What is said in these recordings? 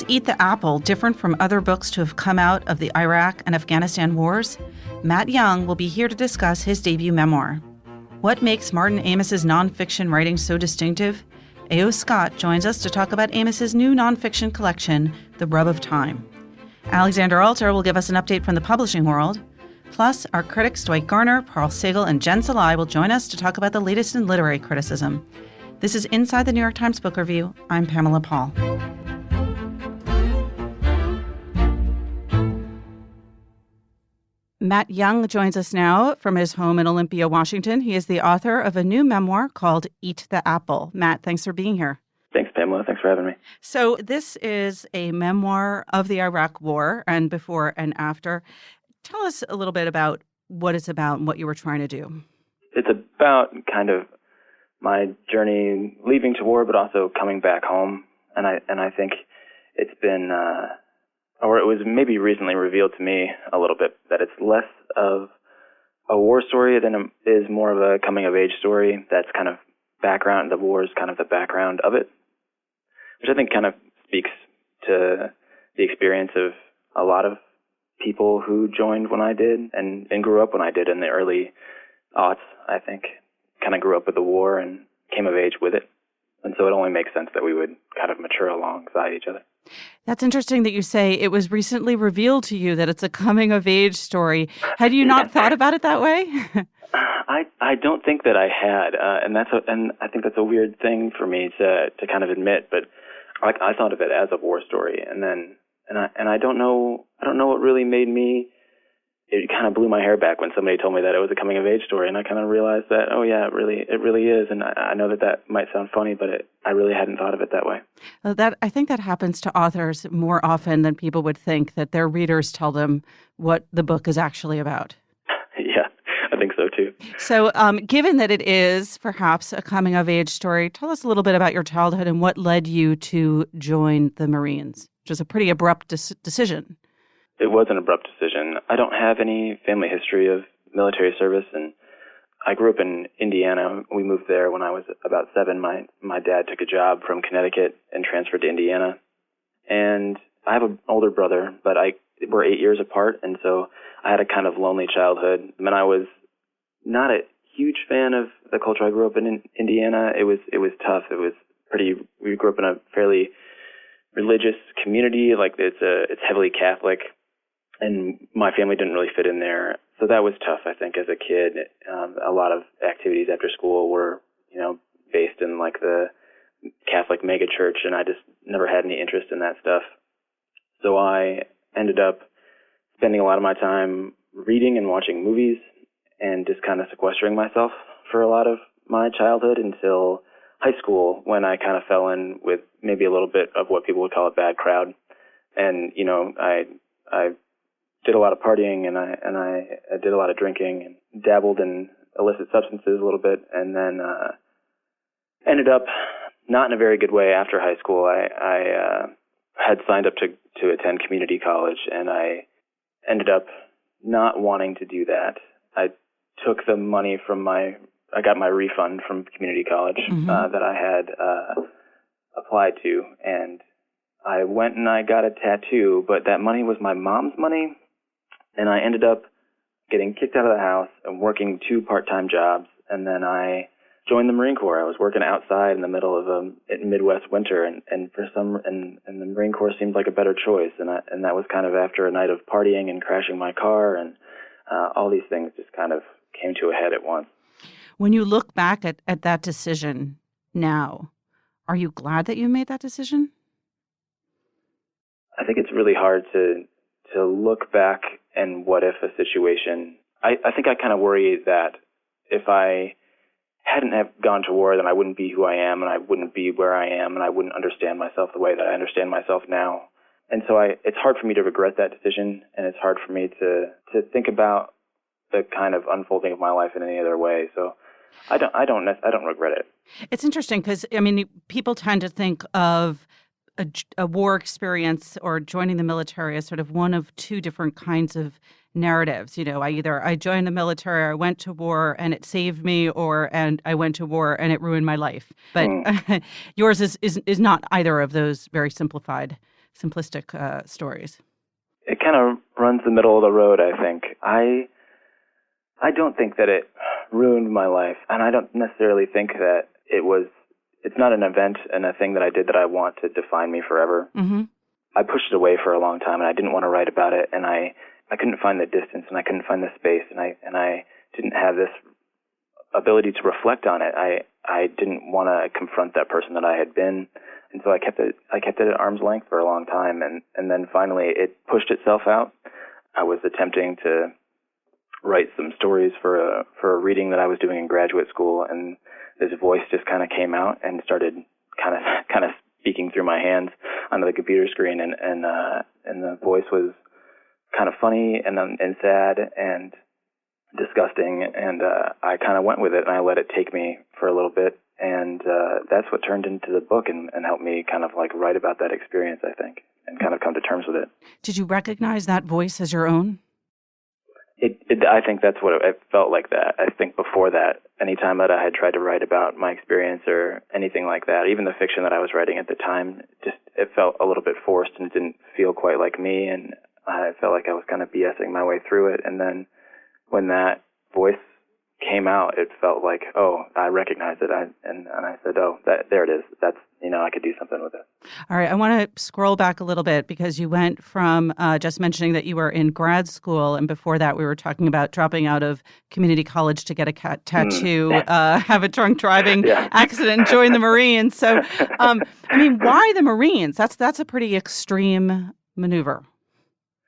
Eat the Apple different from other books to have come out of the Iraq and Afghanistan wars? Matt Young will be here to discuss his debut memoir. What makes Martin Amos's nonfiction writing so distinctive? A.O. Scott joins us to talk about Amos's new nonfiction collection, The Rub of Time. Alexander Alter will give us an update from the publishing world. Plus, our critics Dwight Garner, Paul Sagal, and Jen Salai will join us to talk about the latest in literary criticism. This is Inside the New York Times Book Review. I'm Pamela Paul. Matt Young joins us now from his home in Olympia, Washington. He is the author of a new memoir called Eat the Apple. Matt, thanks for being here. Thanks, Pamela. Thanks for having me. So this is a memoir of the Iraq War and before and after. Tell us a little bit about what it's about and what you were trying to do. It's about kind of my journey leaving to war, but also coming back home. And I think it's been, or it was maybe recently revealed to me a little bit, that it's less of a war story than it is more of a coming-of-age story that's kind of background. The war is kind of the background of it, which I think kind of speaks to the experience of a lot of people who joined when I did and grew up when I did in the early aughts, I think. Kind of grew up with the war and came of age with it. And so it only makes sense that we would kind of mature alongside each other. That's interesting that you say it was recently revealed to you that it's a coming-of-age story. Had you not thought about it that way? I don't think that I had, and I think that's a weird thing for me to kind of admit. But I thought of it as a war story, and I don't know what really made me. It kind of blew my hair back when somebody told me that it was a coming of age story, and I kind of realized that, oh yeah, it really is. And I know that might sound funny, but I really hadn't thought of it that way. Well, I think that happens to authors more often than people would think, that their readers tell them what the book is actually about. Yeah, I think so too. So given that it is perhaps a coming of age story, tell us a little bit about your childhood and what led you to join the Marines, which was a pretty abrupt decision. It was an abrupt decision. I don't have any family history of military service, and I grew up in Indiana. We moved there when I was about 7. My dad took a job from Connecticut and transferred to Indiana. And I have an older brother, but we're 8 years apart, and so I had a kind of lonely childhood. I mean, I was not a huge fan of the culture I grew up in Indiana. It was tough. We grew up in a fairly religious community. Like it's heavily Catholic. And my family didn't really fit in there. So that was tough, I think, as a kid. A lot of activities after school were, based in like the Catholic megachurch, and I just never had any interest in that stuff. So I ended up spending a lot of my time reading and watching movies and just kind of sequestering myself for a lot of my childhood until high school, when I kind of fell in with maybe a little bit of what people would call a bad crowd. And, I did a lot of partying and I did a lot of drinking and dabbled in illicit substances a little bit, and then ended up not in a very good way after high school. I had signed up to attend community college, and I ended up not wanting to do that. I took the money I got my refund from community college that I had applied to, and I went and I got a tattoo, but that money was my mom's money. And I ended up getting kicked out of the house and working 2 part-time jobs. And then I joined the Marine Corps. I was working outside in the middle of a Midwest winter, and the Marine Corps seemed like a better choice. And that was kind of after a night of partying and crashing my car, and all these things just kind of came to a head at once. When you look back at that decision now, are you glad that you made that decision? I think it's really hard to look back and what if a situation. I think I kind of worry that if I hadn't have gone to war, then I wouldn't be who I am, and I wouldn't be where I am, and I wouldn't understand myself the way that I understand myself now. And so it's hard for me to regret that decision, and it's hard for me to think about the kind of unfolding of my life in any other way. So I don't regret it. It's interesting because, people tend to think of a war experience or joining the military as sort of one of 2 different kinds of narratives. I joined the military, I went to war and it saved me, and I went to war and it ruined my life. But yours is not either of those very simplified simplistic stories? It kind of runs the middle of the road, I think. I don't think that it ruined my life, and I don't necessarily think that it's not an event and a thing that I did that I want to define me forever. Mm-hmm. I pushed it away for a long time, and I didn't want to write about it, and I couldn't find the distance, and I couldn't find the space, and I didn't have this ability to reflect on it. I didn't want to confront that person that I had been, and so I kept it at arm's length for a long time, and then finally it pushed itself out. I was attempting to write some stories for a reading that I was doing in graduate school, and this voice just kind of came out and started kind of speaking through my hands onto the computer screen, and the voice was kind of funny and sad and disgusting, and I kind of went with it, and I let it take me for a little bit, and that's what turned into the book and helped me kind of like write about that experience, I think, and kind of come to terms with it. Did you recognize that voice as your own? I think that's what it felt like. That I think before that, any time that I had tried to write about my experience or anything like that, even the fiction that I was writing at the time, it felt a little bit forced and it didn't feel quite like me, and I felt like I was kind of BSing my way through it. And then when that voice came out, it felt like, oh, I recognized it, and I said, oh, there it is. That's, I could do something with it. All right, I want to scroll back a little bit because you went from just mentioning that you were in grad school, and before that we were talking about dropping out of community college to get a tattoo, have a drunk driving accident, and join the Marines. So, why the Marines? That's a pretty extreme maneuver.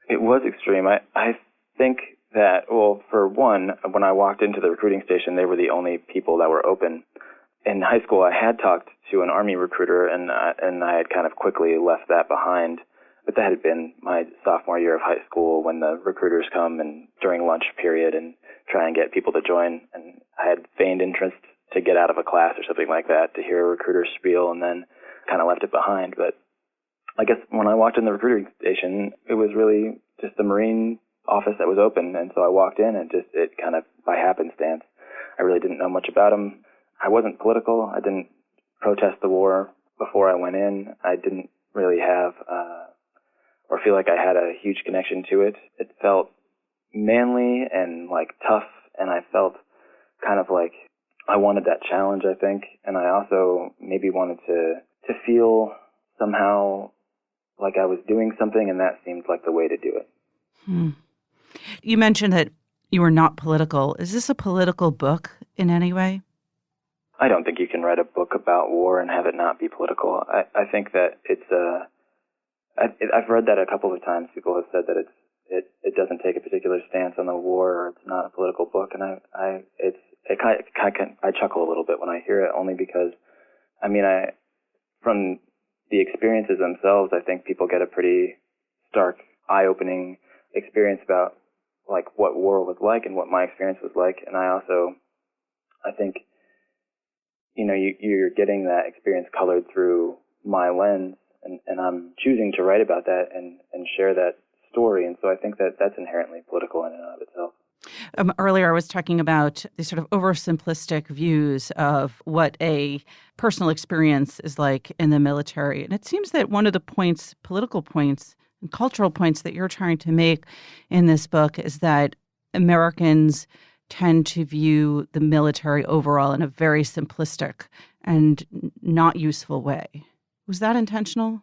It was extreme. I think that, well, for one, when I walked into the recruiting station, they were the only people that were open. In high school, I had talked to an Army recruiter, and I had kind of quickly left that behind. But that had been my sophomore year of high school when the recruiters come and during lunch period and try and get people to join. And I had feigned interest to get out of a class or something like that to hear a recruiter spiel, and then kind of left it behind. But I guess when I walked in the recruiting station, it was really just the Marine office that was open, and so I walked in, and it kind of by happenstance. I really didn't know much about them. I wasn't political. I didn't protest the war before I went in. I didn't really have or feel like I had a huge connection to it. It felt manly and like tough, and I felt kind of like I wanted that challenge, I think, and I also maybe wanted to feel somehow like I was doing something, and that seemed like the way to do it. You mentioned that you were not political. Is this a political book in any way? I don't think you can write a book about war and have it not be political. I think that I've read that a couple of times. People have said that it doesn't take a particular stance on the war, or it's not a political book, and I chuckle a little bit when I hear it, only because from the experiences themselves, I think people get a pretty stark, eye-opening experience about like what war was like and what my experience was like, and I think you're getting that experience colored through my lens, and I'm choosing to write about that and share that story, and so I think that that's inherently political in and of itself. Earlier, I was talking about the sort of oversimplistic views of what a personal experience is like in the military, and it seems that one of the political points and cultural points that you're trying to make in this book is that Americans tend to view the military overall in a very simplistic and not useful way. Was that intentional?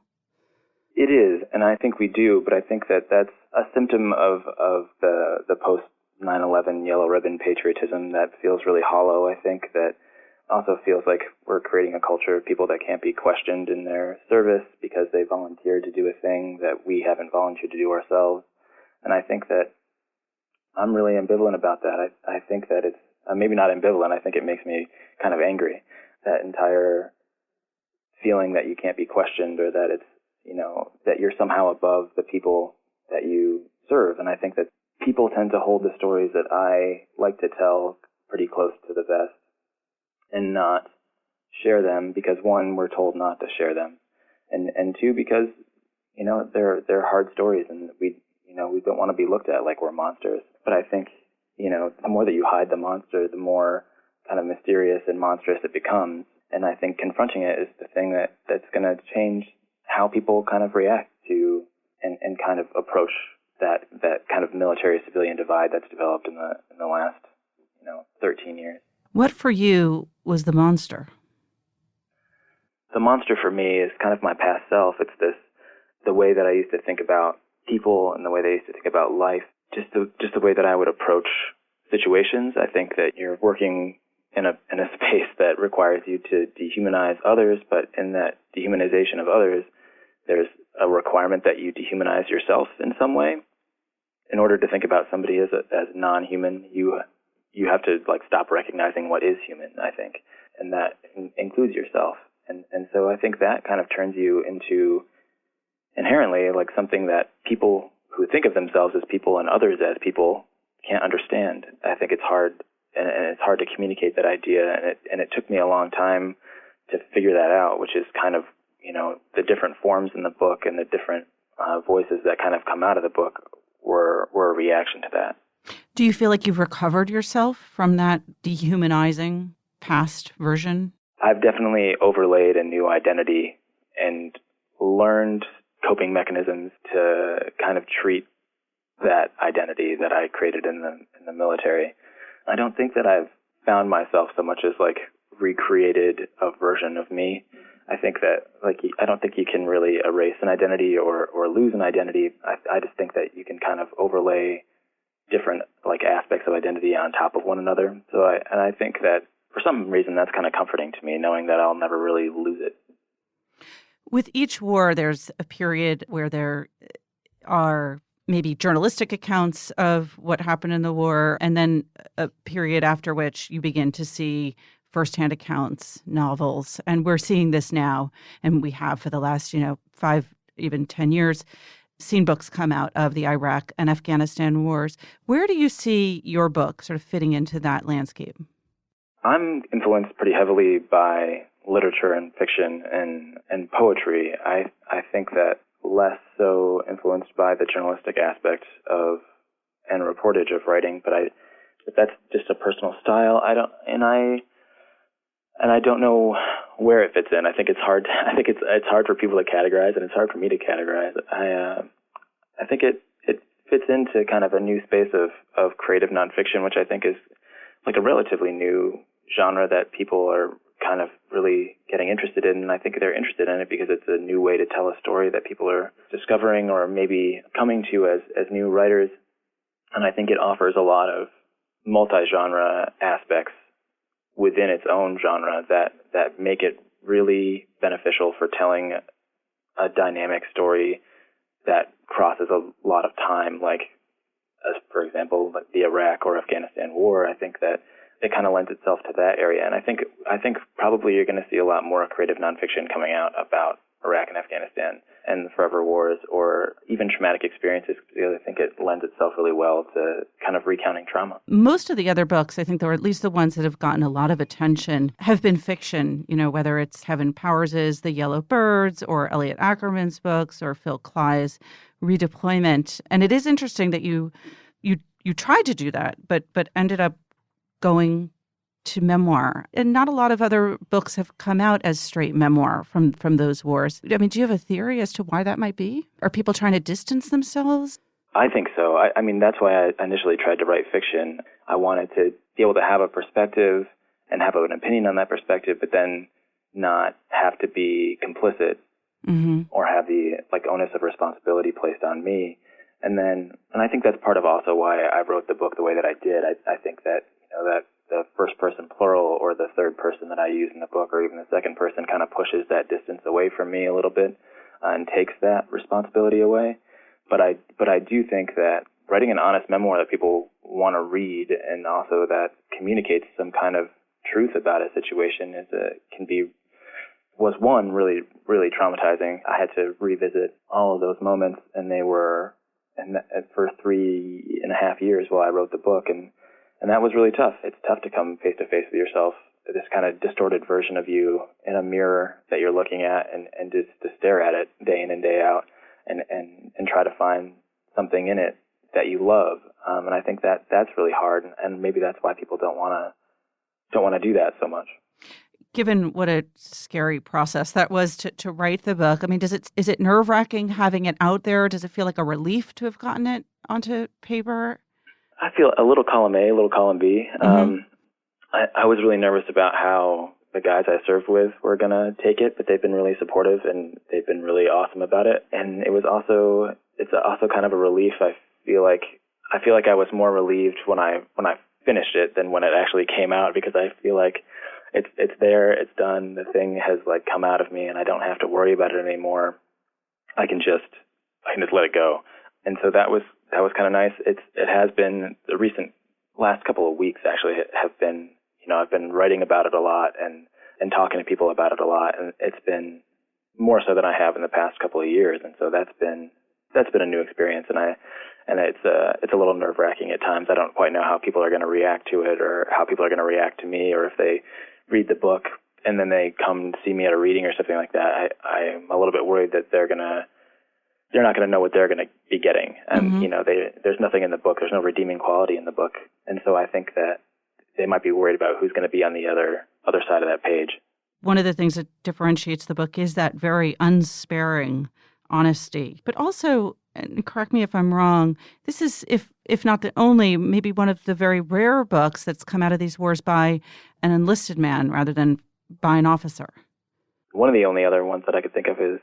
It is, and I think we do, but I think that that's a symptom of the post 9/11 yellow ribbon patriotism that feels really hollow. I think that also feels like we're creating a culture of people that can't be questioned in their service because they volunteered to do a thing that we haven't volunteered to do ourselves. And I think that I'm really ambivalent about that. I think that it's maybe not ambivalent. I think it makes me kind of angry, that entire feeling that you can't be questioned, or that it's, that you're somehow above the people that you serve. And I think that people tend to hold the stories that I like to tell pretty close to the vest and not share them because, one, we're told not to share them, and two, because they're hard stories, and we don't want to be looked at like we're monsters. But I think the more that you hide the monster, the more kind of mysterious and monstrous it becomes. And I think confronting it is the thing that's going to change how people kind of react to and kind of approach that kind of military civilian divide that's developed in the last 13 years. What for you was the monster? The monster for me is kind of my past self. It's the way that I used to think about people and the way that I used to think about life, just the way that I would approach situations. I think that you're working in a space that requires you to dehumanize others, but in that dehumanization of others, there's a requirement that you dehumanize yourself in some way. In order to think about somebody as non-human, you have to stop recognizing what is human, I think, and that includes yourself. And so I think that kind of turns you into inherently something that people who think of themselves as people and others as people can't understand. I think it's hard, and it's hard to communicate that idea, and it took me a long time to figure that out, which is kind of the different forms in the book and the different voices that kind of come out of the book were a reaction to that. Do you feel like you've recovered yourself from that dehumanizing past version? I've definitely overlaid a new identity and learned coping mechanisms to kind of treat that identity that I created in the military. I don't think that I've found myself so much as recreated a version of me. I think that I don't think you can really erase an identity or lose an identity. I just think that you can kind of overlay different aspects of identity on top of one another. So I think that for some reason that's kind of comforting to me, knowing that I'll never really lose it. With each war, there's a period where there are maybe journalistic accounts of what happened in the war, and then a period after which you begin to see firsthand accounts, novels. And we're seeing this now, and we have for the last, 5, even 10 years, seen books come out of the Iraq and Afghanistan wars. Where do you see your book sort of fitting into that landscape? I'm influenced pretty heavily by literature and fiction and poetry. I think that less so influenced by the journalistic aspect of and reportage of writing, but that's just a personal style. I don't know where it fits in. I think it's hard. I think it's hard for people to categorize, and it's hard for me to categorize. I think it fits into kind of a new space of creative nonfiction, which I think is a relatively new genre that people are kind of really getting interested in. And I think they're interested in it because it's a new way to tell a story that people are discovering or maybe coming to as new writers. And I think it offers a lot of multi-genre aspects within its own genre that make it really beneficial for telling a dynamic story that crosses a lot of time, as for example, the Iraq or Afghanistan war. I think that it kind of lends itself to that area. And I think probably you're going to see a lot more creative nonfiction coming out about Iraq and Afghanistan and the forever wars, or even traumatic experiences, because I think it lends itself really well to kind of recounting trauma. Most of the other books, I think, or at least the ones that have gotten a lot of attention, have been fiction, whether it's Kevin Powers's The Yellow Birds or Elliot Ackerman's books or Phil Klei's Redeployment. And it is interesting that you tried to do that, but ended up going to memoir. And not a lot of other books have come out as straight memoir from those wars. I mean, do you have a theory as to why that might be? Are people trying to distance themselves? I think so. I mean, that's why I initially tried to write fiction. I wanted to be able to have a perspective and have an opinion on that perspective, but then not have to be complicit or have the onus of responsibility placed on me. And I think that's part of also why I wrote the book the way that I did. I think that that the first person plural or the third person that I use in the book, or even the second person, kind of pushes that distance away from me a little bit and takes that responsibility away. But I do think that writing an honest memoir that people want to read, and also that communicates some kind of truth about a situation, was one really, really traumatizing. I had to revisit all of those moments, and they were for 3.5 years while I wrote the book, and that was really tough. It's tough to come face to face with yourself, this kind of distorted version of you in a mirror that you're looking at, and just to stare at it day in and day out, and try to find something in it that you love. And I think that's really hard, and maybe that's why people don't want to do that so much. Given what a scary process that was to write the book, I mean, is it nerve-wracking having it out there? Does it feel like a relief to have gotten it onto paper? I feel a little column A, a little column B. Mm-hmm. I was really nervous about how the guys I served with were going to take it, but they've been really supportive and they've been really awesome about it. And it's also kind of a relief. I feel like I was more relieved when I finished it than when it actually came out, because I feel like it's there, it's done, the thing has like come out of me and I don't have to worry about it anymore. I can just let it go. And so that was kind of nice. It has been the recent last couple of weeks actually have been, I've been writing about it a lot and talking to people about it a lot, and it's been more so than I have in the past couple of years. And so that's been a new experience, and it's a little nerve-wracking at times. I don't quite know how people are going to react to it, or how people are going to react to me, or if they read the book and then they come see me at a reading or something like that. I'm a little bit worried that they're not going to know what they're going to be getting. And, mm-hmm. There's nothing in the book. There's no redeeming quality in the book. And so I think that they might be worried about who's going to be on the other side of that page. One of the things that differentiates the book is that very unsparing honesty. But also, and correct me if I'm wrong, this is, if not the only, maybe one of the very rare books that's come out of these wars by an enlisted man rather than by an officer. One of the only other ones that I could think of is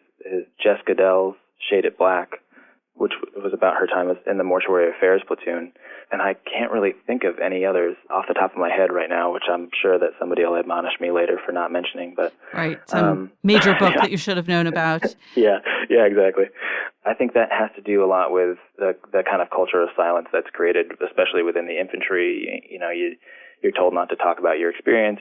Jess Goodell's Shaded Black, which was about her time in the Mortuary Affairs Platoon. And I can't really think of any others off the top of my head right now, which I'm sure that somebody will admonish me later for not mentioning. But right, some major book that you should have known about. Yeah, exactly. I think that has to do a lot with the kind of culture of silence that's created, especially within the infantry. You're told not to talk about your experience.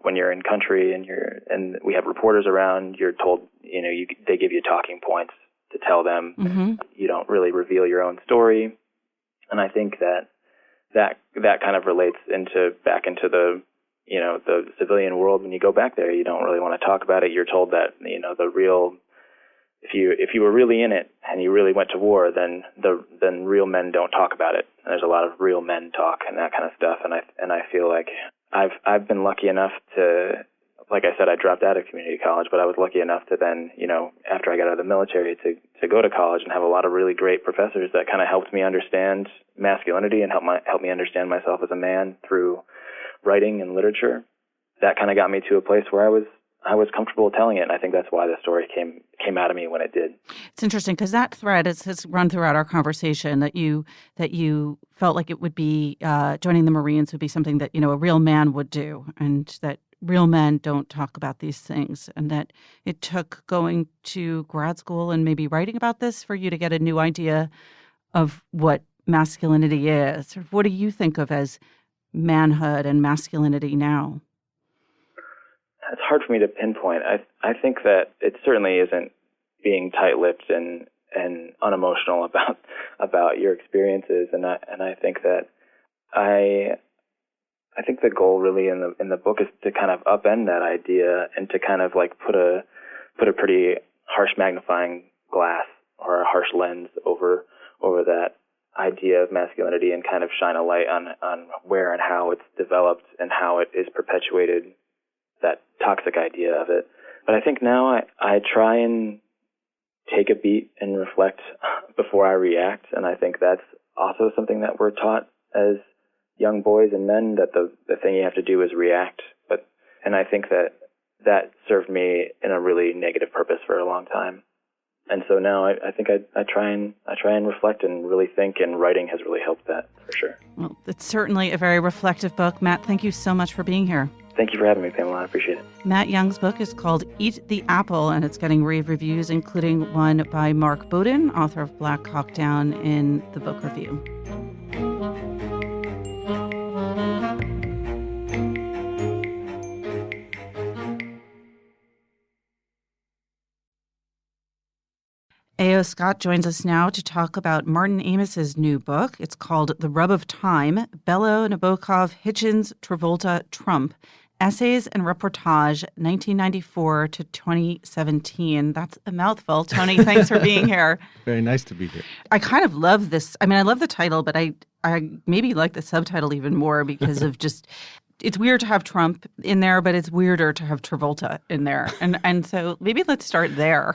When you're in country and we have reporters around, you're told, they give you talking points to tell them. Mm-hmm. You don't really reveal your own story. And I think that kind of relates back into the civilian world. When you go back there, you don't really want to talk about it. You're told that, if you were really in it and you really went to war, then real men don't talk about it. And there's a lot of real men talk and that kind of stuff. And I feel like I've been lucky enough to, like I said, I dropped out of community college, but I was lucky enough to then, after I got out of the military, to go to college and have a lot of really great professors that kind of helped me understand masculinity and help me understand myself as a man through writing and literature. That kind of got me to a place where I was comfortable telling it, and I think that's why the story came out of me when it did. It's interesting because that thread has run throughout our conversation that you felt like it would be joining the Marines would be something that a real man would do, and that real men don't talk about these things, and that it took going to grad school and maybe writing about this for you to get a new idea of what masculinity is. What do you think of as manhood and masculinity now? It's hard for me to pinpoint. I think that it certainly isn't being tight-lipped and unemotional about your experiences, and I think that I think the goal really in the book is to kind of upend that idea and to kind of like put a pretty harsh magnifying glass or a harsh lens over that idea of masculinity and kind of shine a light on where and how it's developed and how it is perpetuated, that toxic idea of it. But I think now I try and take a beat and reflect before I react, and I think that's also something that we're taught as young boys and men, that the thing you have to do is react. And I think that served me in a really negative purpose for a long time. And so now I think I try and reflect and really think, and writing has really helped that for sure. Well, it's certainly a very reflective book. Matt, thank you so much for being here. Thank you for having me, Pamela. I appreciate it. Matt Young's book is called Eat the Apple, and it's getting rave reviews, including one by Mark Bowden, author of Black Hawk Down, in the book review. A.O. Scott joins us now to talk about Martin Amis's new book. It's called The Rub of Time, Bellow, Nabokov, Hitchens, Travolta, Trump, Essays and Reportage, 1994 to 2017. That's a mouthful. Tony, thanks for being here. Very nice to be here. I kind of love this. I mean, I love the title, but I maybe like the subtitle even more because of just it's weird to have Trump in there, but it's weirder to have Travolta in there. And so maybe let's start there.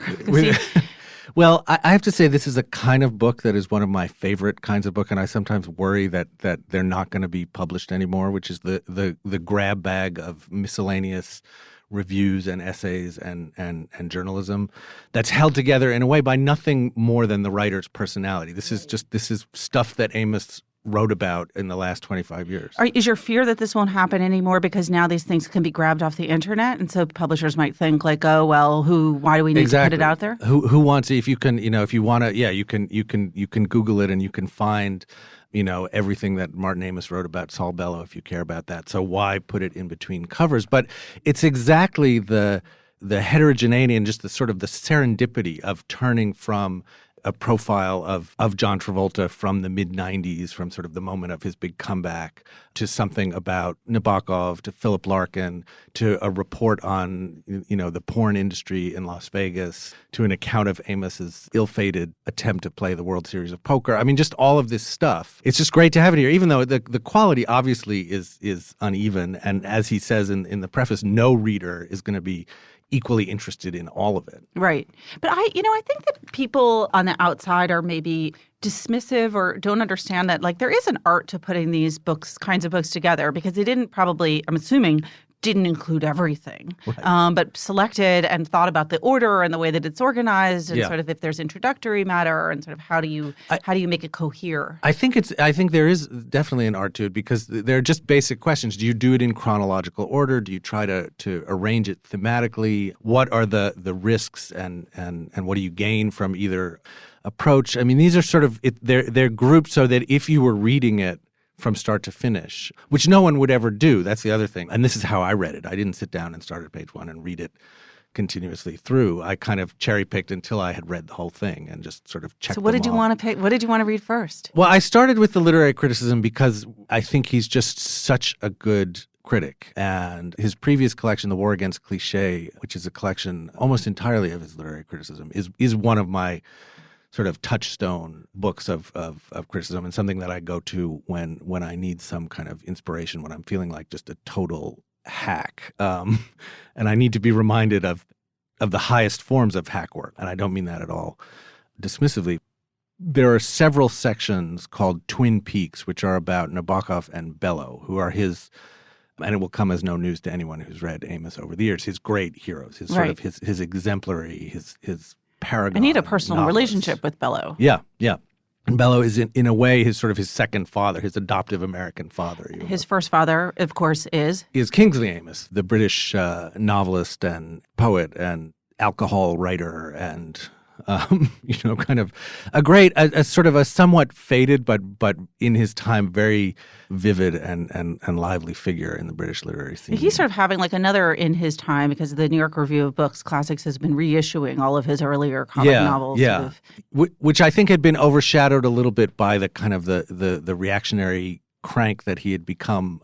Well, I have to say this is a kind of book that is one of my favorite kinds of book, and I sometimes worry that they're not going to be published anymore, which is the grab bag of miscellaneous reviews and essays and journalism that's held together in a way by nothing more than the writer's personality. This is stuff that Amos wrote about in the last 25 years. Is your fear that this won't happen anymore because now these things can be grabbed off the internet, and so publishers might think like, oh well, why do we need to put it out there? Who wants it? If you can, if you want to, you can Google it and you can find, everything that Martin Amis wrote about Saul Bellow if you care about that. So why put it in between covers? But it's exactly the heterogeneity and just the sort of the serendipity of turning from a profile of John Travolta from the mid-'90s, from sort of the moment of his big comeback, to something about Nabokov, to Philip Larkin, to a report on, the porn industry in Las Vegas, to an account of Amos's ill-fated attempt to play the World Series of Poker. I mean, just all of this stuff. It's just great to have it here, even though the quality obviously is uneven. And as he says in the preface, no reader is going to be equally interested in all of it. Right. But I think that people on the outside are maybe dismissive or don't understand that there is an art to putting these kinds of books together, because they didn't probably, I'm assuming, didn't include everything, right. But selected and thought about the order and the way that it's organized, and sort of if there's introductory matter, and sort of how do you make it cohere? I think there is definitely an art to it, because they're just basic questions. Do you do it in chronological order? Do you try to arrange it thematically? What are the risks and what do you gain from either approach? I mean, these are sort of they're grouped so that if you were reading it from start to finish, which no one would ever do. That's the other thing. And this is how I read it. I didn't sit down and start at page 1 and read it continuously through. I kind of cherry-picked until I had read the whole thing and just sort of checked them off. So what did you want to pick? What did you want to read first? Well, I started with the literary criticism because I think he's just such a good critic. And his previous collection, The War Against Cliché, which is a collection almost entirely of his literary criticism, is one of my sort of touchstone books of criticism, and something that I go to when I need some kind of inspiration, when I'm feeling like just a total hack. And I need to be reminded of the highest forms of hack work. And I don't mean that at all dismissively. There are several sections called Twin Peaks, which are about Nabokov and Bellow, who are his, and it will come as no news to anyone who's read Amos over the years, his great heroes, his sort of his exemplary, his paragon. I need a personal novelist. Relationship with Bellow. Yeah. And Bellow is in a way his second father, his adoptive American father. His first father, of course, is Kingsley Amis, the British novelist and poet and alcohol writer and kind of a sort of a somewhat faded but in his time very vivid and lively figure in the British literary scene. He's sort of having another in his time, because the New York Review of Books Classics has been reissuing all of his earlier comic novels. Yeah, which I think had been overshadowed a little bit by the kind of the reactionary crank that he had become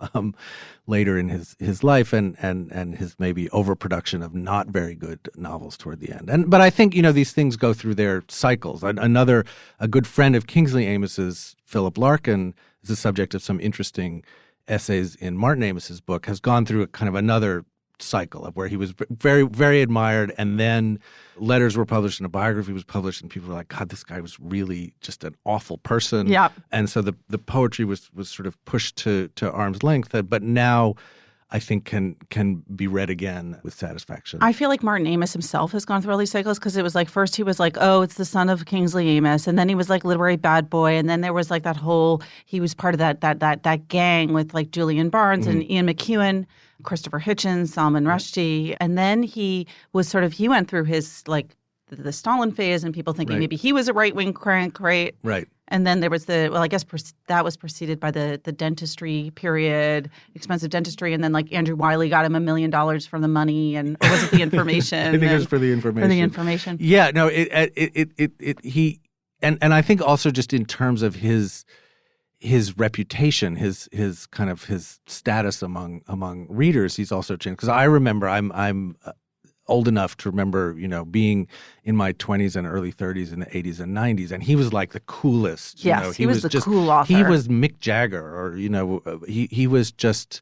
later in his life, and his maybe overproduction of not very good novels toward the end. But I think these things go through their cycles. A good friend of Kingsley Amis's, Philip Larkin, is the subject of some interesting essays in Martin Amis's book, has gone through a kind of another cycle of where he was very, very admired, and then letters were published and a biography was published, and people were like, God, this guy was really just an awful person. Yeah. And so the poetry was sort of pushed to arm's length, but now I think can be read again with satisfaction. I feel like Martin Amis himself has gone through all these cycles, because it was first he was oh, it's the son of Kingsley Amis, and then he was literary bad boy, and then there was that whole, he was part of that gang with Julian Barnes and Ian McEwan, Christopher Hitchens, Salman Rushdie, and then he went through his the Stalin phase, and people thinking maybe he was a right-wing crank, right? Right. And then there was that was preceded by the dentistry period, expensive dentistry, and then Andrew Wiley got him $1 million for the money, and or was it the information? I think it was for the information. For the information. Yeah, no, he I think also just in terms of his reputation, his kind of his status among readers, he's also changed. Because I remember I'm old enough to remember, being in my 20s and early 30s in the 80s and 90s, and he was the coolest. Yes, he was the cool author. He was Mick Jagger, or he was just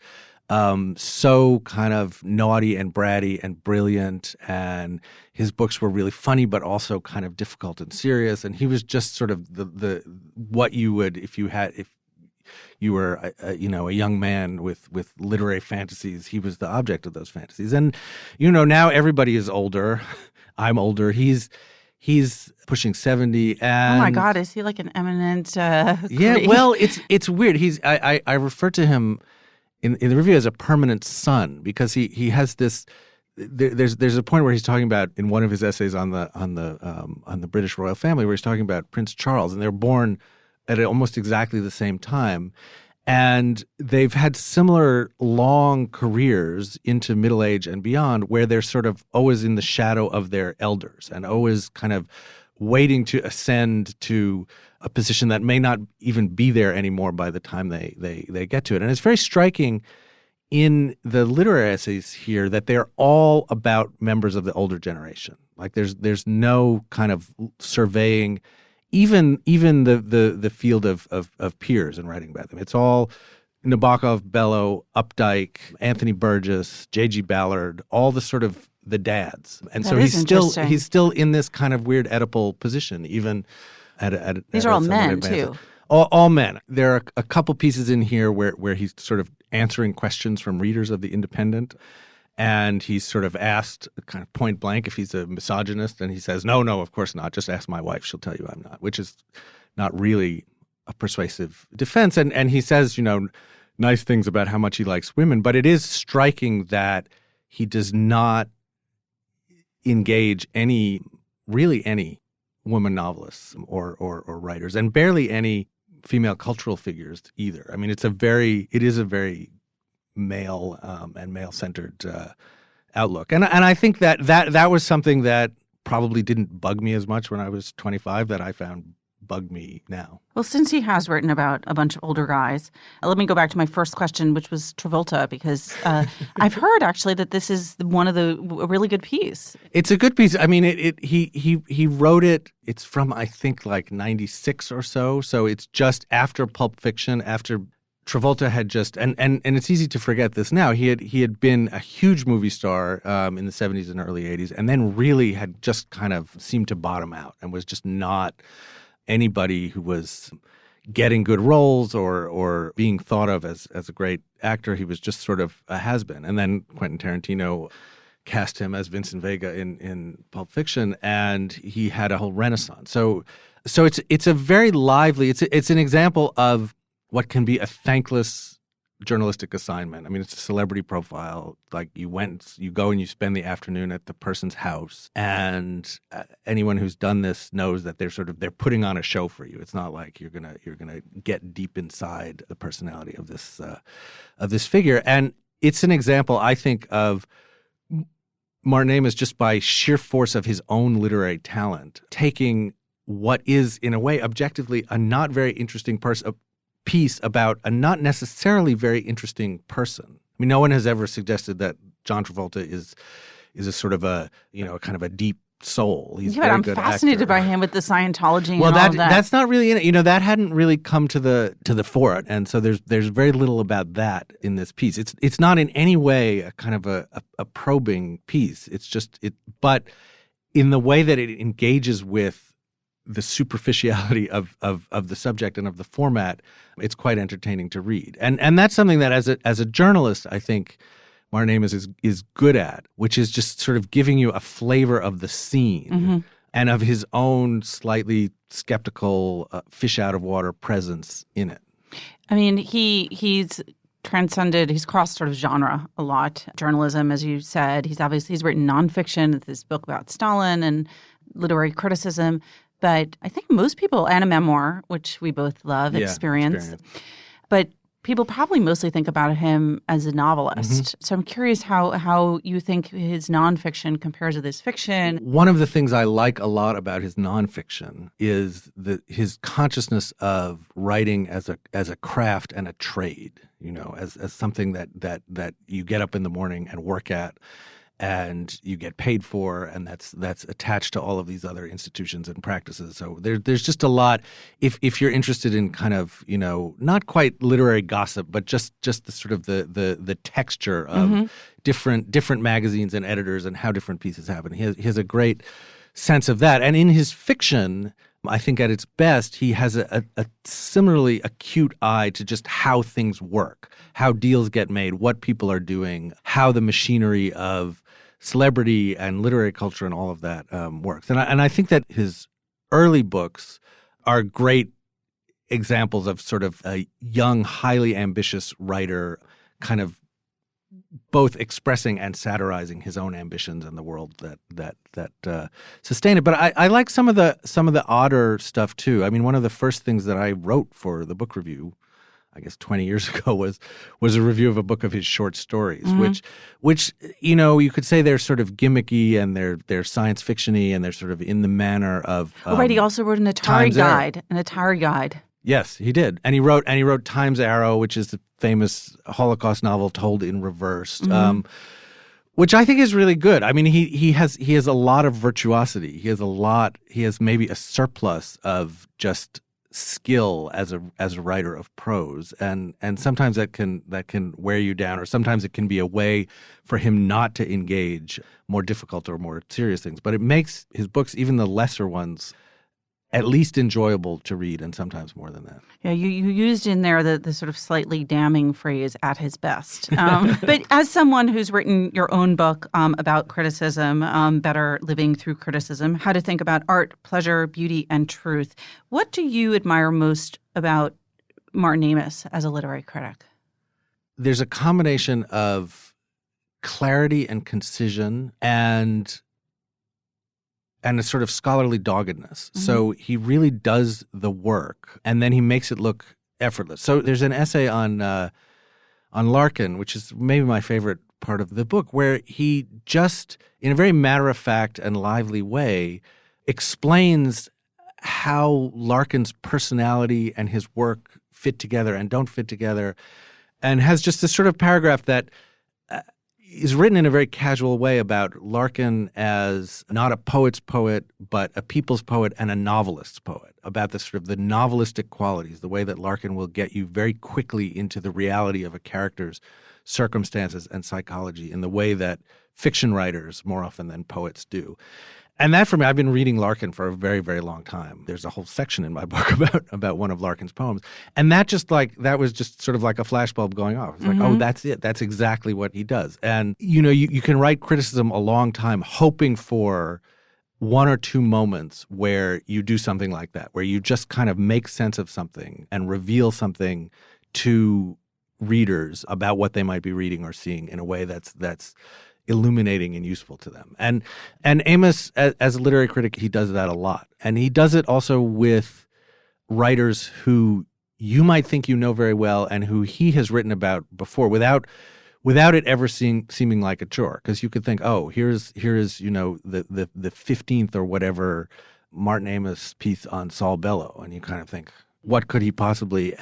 so kind of naughty and bratty and brilliant, and his books were really funny but also kind of difficult and serious. And he was just sort of the what you would if you were a young man with literary fantasies. He was the object of those fantasies. And now everybody is older. I'm older. He's pushing 70. And oh my God, is he like an eminent? Yeah, well, it's weird. I refer to him in the review as a permanent son, because he has this. There's a point where he's talking about, in one of his essays on the British royal family, where he's talking about Prince Charles, and they're born at almost exactly the same time. And they've had similar long careers into middle age and beyond, where they're sort of always in the shadow of their elders and always kind of waiting to ascend to a position that may not even be there anymore by the time they get to it. And it's very striking in the literary essays here that they're all about members of the older generation. Like there's no kind of surveying even the field of peers and writing about them. It's all Nabokov, Bellow, Updike, Anthony Burgess, J.G. Ballard, all the sort of the dads. And so he's still in this kind of weird Oedipal position, even at these are all men too. All men. There are a couple pieces in here where he's sort of answering questions from readers of The Independent. And he's sort of asked kind of point blank if he's a misogynist, and he says, no, of course not. Just ask my wife. She'll tell you I'm not, which is not really a persuasive defense. And he says, nice things about how much he likes women, but it is striking that he does not engage any woman novelists or writers, and barely any female cultural figures either. I mean, it is a very male and male-centered outlook, and I think that was something that probably didn't bug me as much when I was 25 that I found bug me now. Well, since he has written about a bunch of older guys, let me go back to my first question, which was Travolta, because I've heard actually that this is a really good piece. It's a good piece. I mean, he wrote it. It's from, I think, like 96 or so. So it's just after Pulp Fiction, after Travolta had just, and it's easy to forget this now, he had been a huge movie star in the 70s and early 80s, and then really had just kind of seemed to bottom out and was just not anybody who was getting good roles or being thought of as a great actor. He was just sort of a has-been. And then Quentin Tarantino cast him as Vincent Vega in Pulp Fiction, and he had a whole renaissance. So it's a very lively, it's an example of what can be a thankless journalistic assignment. I mean, it's a celebrity profile. Like you go and you spend the afternoon at the person's house, and anyone who's done this knows that they're putting on a show for you. It's not like you're gonna get deep inside the personality of this figure. And it's an example, I think, of Martin Amis, just by sheer force of his own literary talent, taking what is, in a way, objectively a not very interesting piece about a not necessarily very interesting person. I mean, no one has ever suggested that John Travolta is a sort of a kind of a deep soul. He's very good actor. I'm fascinated by him with the Scientology and all that. That's not really in it. That hadn't really come to the fore, and so there's very little about that in this piece. It's not in any way a kind of a probing piece. It's just but in the way that it engages with the superficiality of the subject and of the format, it's quite entertaining to read. And that's something that as a journalist, I think Martin Amis is good at, which is just sort of giving you a flavor of the scene and of his own slightly skeptical fish out of water presence in it. I mean, he's crossed sort of genre a lot. Journalism, as you said, he's written nonfiction, this book about Stalin and literary criticism. But I think most people, and a memoir, which we both love, experience. But people probably mostly think about him as a novelist. So I'm curious how you think his nonfiction compares with his fiction. One of the things I like a lot about his nonfiction is his consciousness of writing as a craft and a trade, as something that you get up in the morning and work at. and you get paid for, and that's attached to all of these other institutions and practices. So there's just a lot. If you're interested in kind of, not quite literary gossip, but just the sort of the texture of different magazines and editors and how different pieces happen. He has a great sense of that. And in his fiction, I think at its best, he has a similarly acute eye to just how things work, how deals get made, what people are doing, how the machinery of celebrity and literary culture and all of that works. And I think that his early books are great examples of sort of a young, highly ambitious writer kind of both expressing and satirizing his own ambitions and the world that sustain it. But I like some of the odder stuff too. I mean, one of the first things that I wrote for the book review, I guess 20 years ago, was a review of a book of his short stories, which you could say they're sort of gimmicky and they're science fiction-y and they're sort of in the manner of right. He also wrote an Atari guide. Yes, he did, and he wrote Time's Arrow, which is the famous Holocaust novel told in reverse, which I think is really good. I mean, he has a lot of virtuosity. He has maybe a surplus of just skill as a writer of prose, and sometimes that can wear you down, or sometimes it can be a way for him not to engage more difficult or more serious things. But it makes his books, even the lesser ones, at least enjoyable to read, and sometimes more than that. Yeah, you used in there the sort of slightly damning phrase, "at his best." But as someone who's written your own book about criticism, Better Living Through Criticism, How to Think About Art, Pleasure, Beauty, and Truth, what do you admire most about Martin Amis as a literary critic? There's a combination of clarity and concision and a sort of scholarly doggedness. So he really does the work, and then he makes it look effortless. So there's an essay on Larkin, which is maybe my favorite part of the book, where he just, in a very matter-of-fact and lively way, explains how Larkin's personality and his work fit together and don't fit together, and has just this sort of paragraph that is written in a very casual way about Larkin as not a poet's poet, but a people's poet and a novelist's poet, about the sort of the novelistic qualities, the way that Larkin will get you very quickly into the reality of a character's circumstances and psychology in the way that fiction writers more often than poets do. And that, for me, I've been reading Larkin for a very, very long time. There's a whole section in my book about one of Larkin's poems. And that was just sort of like a flashbulb going off. It's like, oh, that's it. That's exactly what he does. And, you can write criticism a long time hoping for one or two moments where you do something like that, where you just kind of make sense of something and reveal something to readers about what they might be reading or seeing in a way that's illuminating and useful to them. And Amis, as a literary critic, he does that a lot. And he does it also with writers who you might think you know very well and who he has written about before without it ever seeming like a chore. Because you could think, oh, here is the 15th or whatever Martin Amis piece on Saul Bellow. And you kind of think, what could he possibly...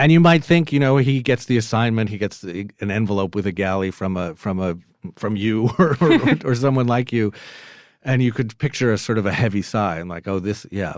And you might think, he gets the assignment, he gets an envelope with a galley from you or someone like you, and you could picture a sort of a heavy sigh and like, oh,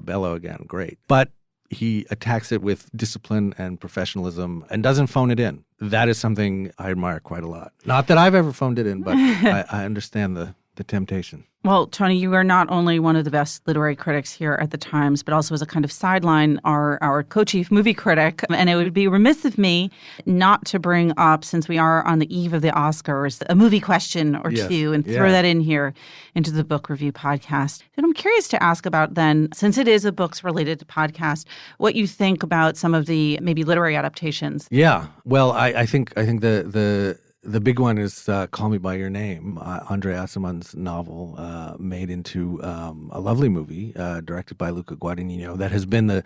Bellow again, great. But he attacks it with discipline and professionalism and doesn't phone it in. That is something I admire quite a lot. Not that I've ever phoned it in, but I understand the temptation. Well, Tony, you are not only one of the best literary critics here at the Times, but also as a kind of sideline, our co-chief movie critic. And it would be remiss of me not to bring up, since we are on the eve of the Oscars, a movie question or two and throw that in here into the book review podcast. And I'm curious to ask about then, since it is a books-related podcast, what you think about some of the maybe literary adaptations. Yeah. Well, I think the big one is Call Me By Your Name, Andre Aciman's novel, made into a lovely movie directed by Luca Guadagnino that has been the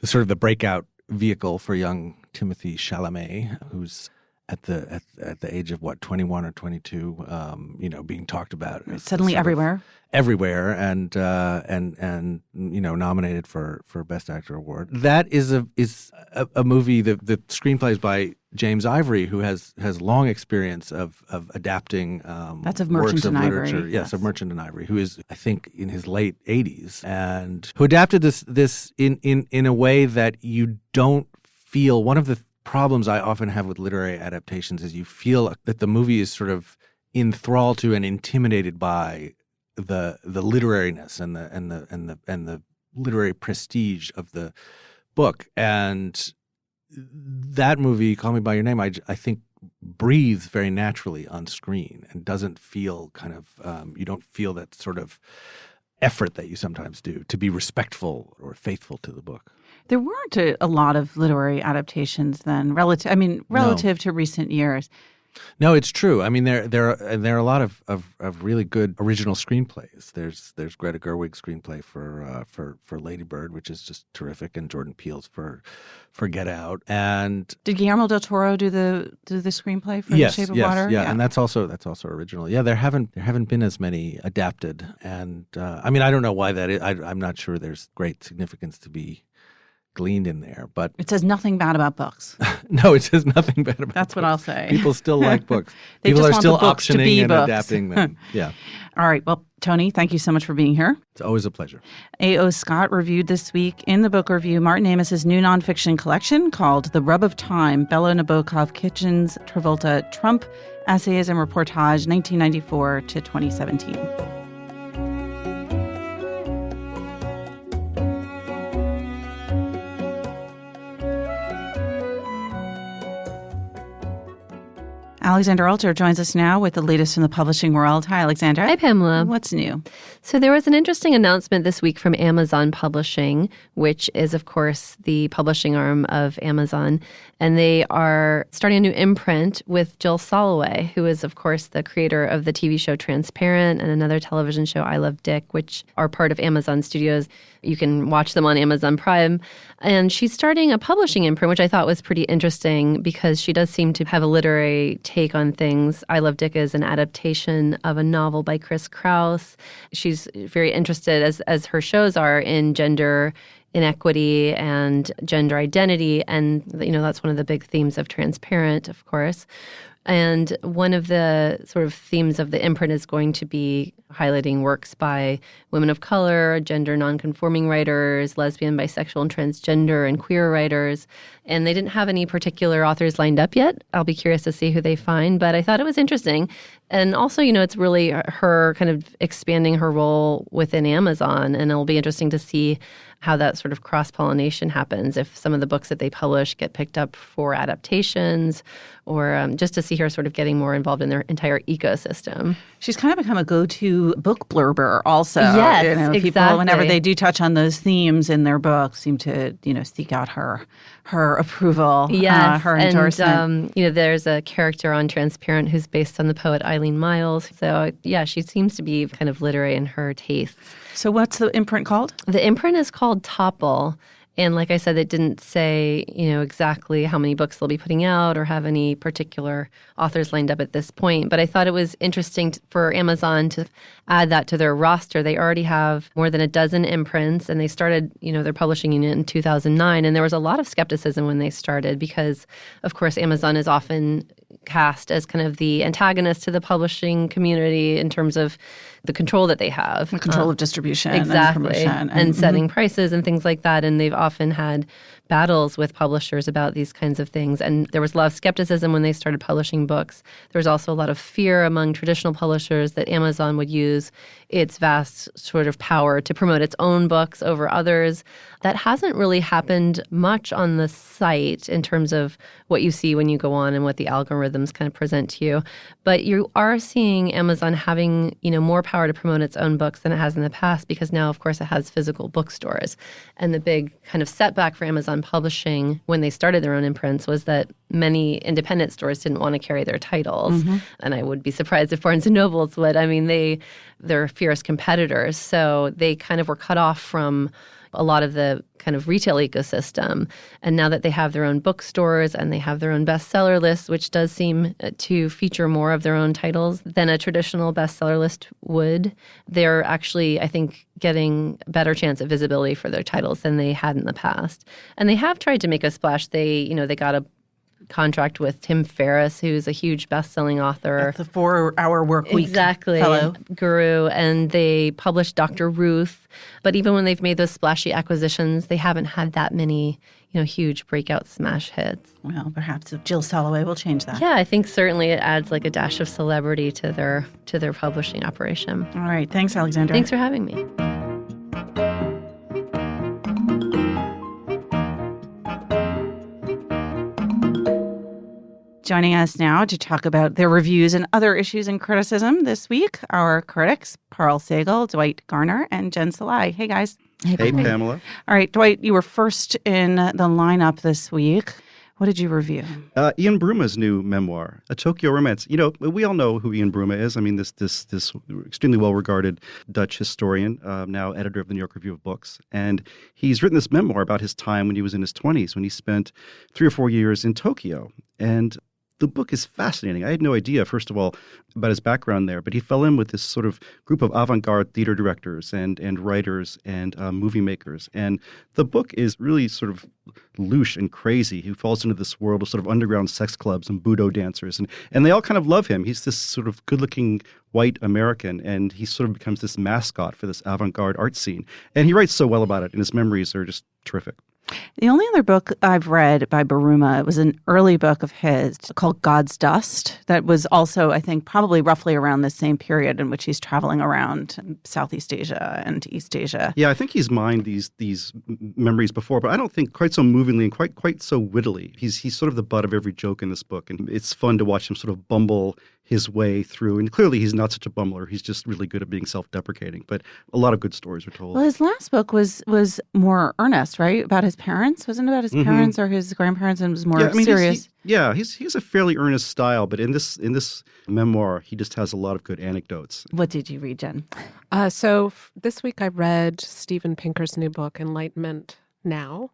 sort of the breakout vehicle for young Timothée Chalamet, who's at the age of 21 or 22, being talked about Suddenly everywhere. Everywhere, and nominated for Best Actor award. That is a movie. The screenplay is by James Ivory, who has long experience of adapting That's of works Merchant of and literature. Ivory. Yes, of Merchant and Ivory, who is, I think, in his late 80s, and who adapted this in a way that you don't feel. One of the problems I often have with literary adaptations is you feel that the movie is sort of enthralled to and intimidated by the literariness and the literary prestige of the book. And that movie, Call Me by Your Name, I think breathes very naturally on screen and doesn't feel kind of you don't feel that sort of effort that you sometimes do to be respectful or faithful to the book. There weren't a lot of literary adaptations then, relative to recent years. No, it's true. I mean, there are a lot of really good original screenplays. There's Greta Gerwig's screenplay for Lady Bird, which is just terrific, and Jordan Peele's for Get Out. And did Guillermo del Toro do the screenplay for The Shape of Water? Yeah, and that's also original. Yeah, there haven't been as many adapted, and I mean, I don't know why that is. I'm not sure there's great significance to be gleaned in there, but it says nothing bad about books. No, it says nothing bad about That's books. what I'll say. People still like books. They People just are want still the books to be optioning and books. adapting them. Yeah. All right. Well, Tony, thank you so much for being here. It's always a pleasure. A.O. Scott reviewed this week in the book review Martin Amis's new nonfiction collection called The Rub of Time, Bela Nabokov, Kitchens, Travolta, Trump, Essays and Reportage, 1994 to 2017. Alexandra Alter joins us now with the latest from the publishing world. Hi, Alexandra. Hi, Pamela. What's new? So there was an interesting announcement this week from Amazon Publishing, which is, of course, the publishing arm of Amazon. And they are starting a new imprint with Jill Soloway, who is, of course, the creator of the TV show Transparent and another television show, I Love Dick, which are part of Amazon Studios. You can watch them on Amazon Prime. And she's starting a publishing imprint, which I thought was pretty interesting because she does seem to have a literary take on things. I Love Dick is an adaptation of a novel by Chris Kraus. She's very interested, as her shows are, in gender inequity and gender identity. And, that's one of the big themes of Transparent, of course. And one of the sort of themes of the imprint is going to be highlighting works by women of color, gender nonconforming writers, lesbian, bisexual, and transgender and queer writers. And they didn't have any particular authors lined up yet. I'll be curious to see who they find, but I thought it was interesting. And also, it's really her kind of expanding her role within Amazon, and it'll be interesting to see how that sort of cross-pollination happens, if some of the books that they publish get picked up for adaptations, or just to see her sort of getting more involved in their entire ecosystem. She's kind of become a go-to book blurber also. Yes, People, exactly. whenever they do touch on those themes in their books, seem to, seek out her approval, yes, her endorsement. And, there's a character on Transparent who's based on the poet Eileen Myles. So, yeah, she seems to be kind of literary in her tastes. So what's the imprint called? The imprint is called Topple. And like I said, it didn't say, exactly how many books they'll be putting out or have any particular authors lined up at this point. But I thought it was interesting for Amazon to add that to their roster. They already have more than a dozen imprints, and they started, their publishing unit in 2009. And there was a lot of skepticism when they started because, of course, Amazon is often cast as kind of the antagonist to the publishing community in terms of the control that they have. The control of distribution exactly, and promotion. And setting prices and things like that. And they've often had battles with publishers about these kinds of things. And there was a lot of skepticism when they started publishing books. There was also a lot of fear among traditional publishers that Amazon would use its vast sort of power to promote its own books over others. That hasn't really happened much on the site in terms of what you see when you go on and what the algorithms kind of present to you. But you are seeing Amazon having, more power to promote its own books than it has in the past because now, of course, it has physical bookstores. And the big kind of setback for Amazon Publishing when they started their own imprints was that many independent stores didn't want to carry their titles. Mm-hmm. And I would be surprised if Barnes & Nobles would. I mean, they're fierce competitors. So they kind of were cut off from a lot of the kind of retail ecosystem. And now that they have their own bookstores and they have their own bestseller list, which does seem to feature more of their own titles than a traditional bestseller list would, they're actually, I think, getting a better chance at visibility for their titles than they had in the past. And they have tried to make a splash. They got a contract with Tim Ferriss, who's a huge best-selling author. That's the 4-Hour Workweek fellow. Guru. And they published Dr. Ruth. But even when they've made those splashy acquisitions, they haven't had that many, huge breakout smash hits. Well, perhaps Jill Soloway will change that. Yeah, I think certainly it adds like a dash of celebrity to their publishing operation. All right. Thanks, Alexandra. Thanks for having me. Joining us now to talk about their reviews and other issues in criticism this week, our critics, Parl Sagal, Dwight Garner, and Jen Salai. Hey, guys. Hey, Pamela. All right, Dwight, you were first in the lineup this week. What did you review? Ian Bruma's new memoir, A Tokyo Romance. We all know who Ian Bruma is. I mean, this extremely well-regarded Dutch historian, now editor of the New York Review of Books. And he's written this memoir about his time when he was in his 20s, when he spent 3 or 4 years in Tokyo. And the book is fascinating. I had no idea, first of all, about his background there, but he fell in with this sort of group of avant-garde theater directors and writers and movie makers. And the book is really sort of louche and crazy. He falls into this world of sort of underground sex clubs and budo dancers. And they all kind of love him. He's this sort of good-looking white American, and he sort of becomes this mascot for this avant-garde art scene. And he writes so well about it, and his memories are just terrific. The only other book I've read by Baruma, it was an early book of his called God's Dust that was also, I think, probably roughly around the same period in which he's traveling around Southeast Asia and East Asia. Yeah, I think he's mined these memories before, but I don't think quite so movingly and quite so wittily. He's sort of the butt of every joke in this book, and it's fun to watch him sort of bumble his way through. And clearly he's not such a bumbler. He's just really good at being self-deprecating. But a lot of good stories are told. Well, his last book was more earnest, right? About his parents? Wasn't it about his parents or his grandparents, and was more serious? He's a fairly earnest style, but in this memoir, he just has a lot of good anecdotes. What did you read, Jen? So this week I read Steven Pinker's new book, Enlightenment Now.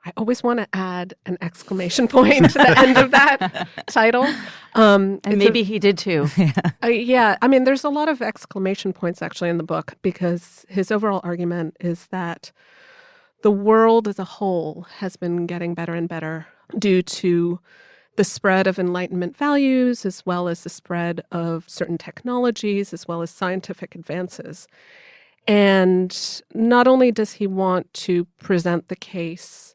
I always want to add an exclamation point to the end of that title. And maybe he did too. Yeah. I mean, there's a lot of exclamation points actually in the book, because his overall argument is that the world as a whole has been getting better and better due to the spread of Enlightenment values, as well as the spread of certain technologies, as well as scientific advances. And not only does he want to present the case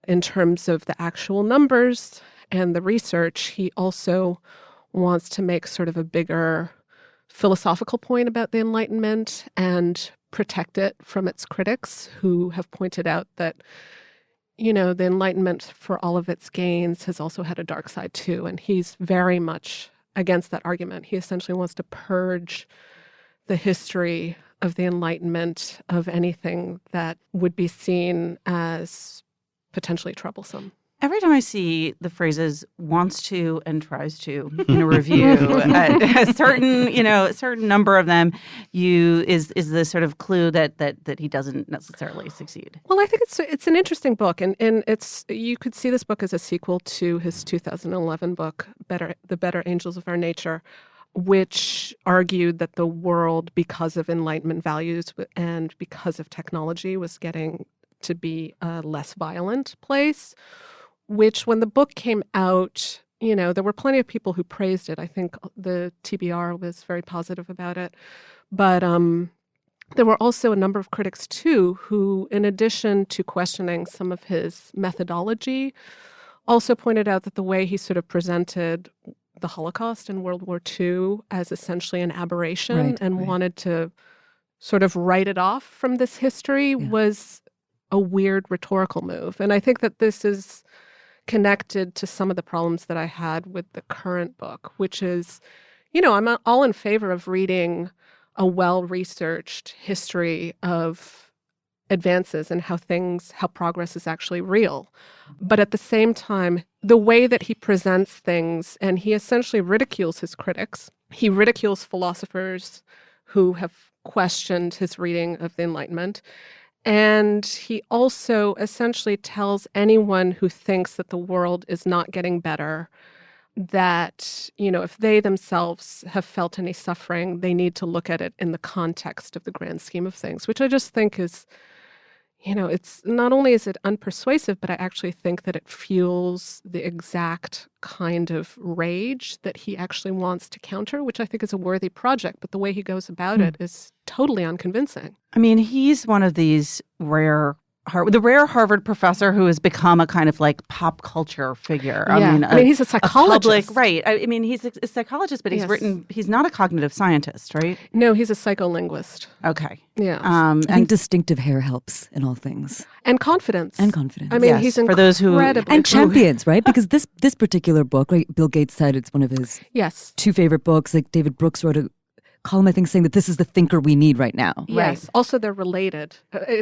in terms of the actual numbers and the research, he also wants to make sort of a bigger philosophical point about the Enlightenment and protect it from its critics, who have pointed out that, the Enlightenment, for all of its gains, has also had a dark side too. And he's very much against that argument. He essentially wants to purge the history of the Enlightenment of anything that would be seen as potentially troublesome. Every time I see the phrases "wants to" and "tries to" in a review, a certain number of them, is the sort of clue that he doesn't necessarily succeed. Well, I think it's an interesting book, and you could see this book as a sequel to his 2011 book, The Better Angels of Our Nature, which argued that the world, because of Enlightenment values and because of technology, was getting to be a less violent place, which when the book came out, there were plenty of people who praised it. I think the TBR was very positive about it. But there were also a number of critics, too, who, in addition to questioning some of his methodology, also pointed out that the way he sort of presented the Holocaust and World War II as essentially an aberration wanted to sort of write it off from this history was a weird rhetorical move. And I think that this is connected to some of the problems that I had with the current book, which is, I'm all in favor of reading a well-researched history of advances and how progress is actually real. But at the same time, the way that he presents things, and he essentially ridicules his critics, he ridicules philosophers who have questioned his reading of the Enlightenment, And he also essentially tells anyone who thinks that the world is not getting better that, if they themselves have felt any suffering, they need to look at it in the context of the grand scheme of things, which I just think is, it's not only is it unpersuasive, but I actually think that it fuels the exact kind of rage that he actually wants to counter, which I think is a worthy project. But the way he goes about it is totally unconvincing. I mean, he's one of these the rare Harvard professor who has become a kind of like pop culture figure. Yeah. I mean, he's a psychologist. Right. I mean, he's a psychologist, but he's not a cognitive scientist, right? No, he's a psycholinguist. Okay. Yeah. I think distinctive hair helps in all things. And confidence. And confidence. I mean, Yes, he's for those who- incredibly... And champions, right? Because this particular book, right, Bill Gates said it's one of his Yes. two favorite books. Like David Brooks wrote a column, I think, saying that this is the thinker we need right now. Yes. Also, they're related.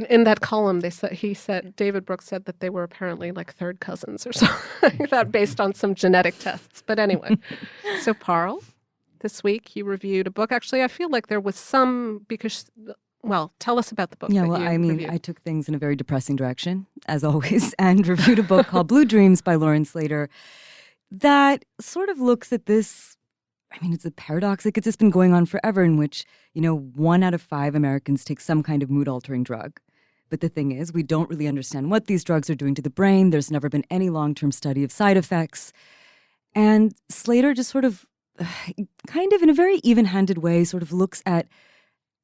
In that column, David Brooks said that they were apparently like third cousins or something like that, based on some genetic tests. But anyway, so Parl, this week you reviewed a book. Actually, I feel like there was tell us about the book. Yeah, that well, you I mean, reviewed. I took things in a very depressing direction, as always, and reviewed a book called Blue Dreams by Lauren Slater that sort of looks at this. I mean, it's a paradox. Like, it's just been going on forever, in which, 1 out of 5 Americans take some kind of mood-altering drug. But the thing is, we don't really understand what these drugs are doing to the brain. There's never been any long-term study of side effects. And Slater just sort of, kind of in a very even-handed way, sort of looks at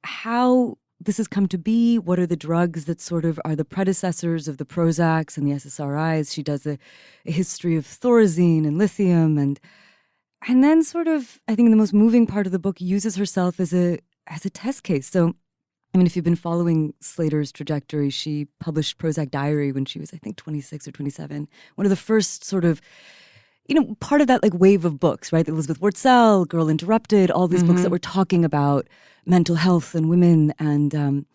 how this has come to be. What are the drugs that sort of are the predecessors of the Prozacs and the SSRIs? She does a history of thorazine and lithium, and then sort of, I think the most moving part of the book uses herself as a test case. So, I mean, if you've been following Slater's trajectory, she published Prozac Diary when she was, I think, 26 or 27. One of the first sort of, part of that like wave of books, right? Elizabeth Wurtzel, Girl Interrupted, all these books that were talking about mental health and women. And